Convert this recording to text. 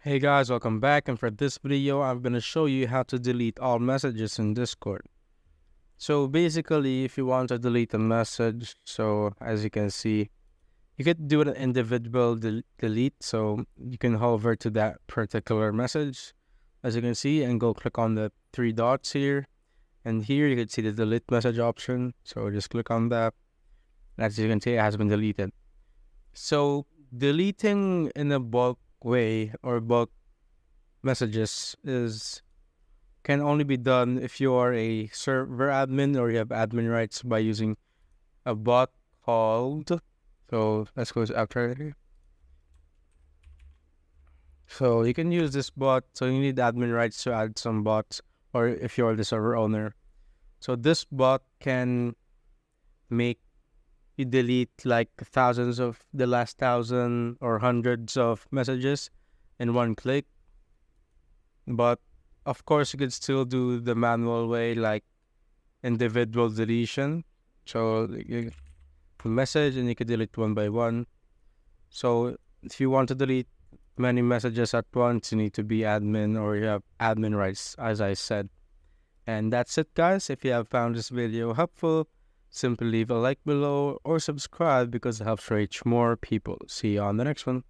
Hey guys, welcome back, and for this video I'm going to show you how to delete all messages in Discord. So basically, if you want to delete a message, so as you can see, you could do an individual delete. So you can hover to that particular message, as you can see, and go click on the three dots here. And here you can see the delete message option. So just click on that. As you can see, it has been deleted. So deleting in a bulk way or bulk messages can only be done if you are a server admin or you have admin rights by using a bot called. So let's go after here. So you can use this bot. So you need admin rights to add some bots, or if you're the server owner. So this bot can make you delete like thousands of the last thousand or hundreds of messages in one click. But of course, you could still do the manual way, like individual deletion. So you message and you could delete one by one. So if you want to delete many messages at once, you need to be admin or you have admin rights, as I said. And that's it, guys. If you have found this video helpful, simply leave a like below or subscribe because it helps reach more people. See you on the next one.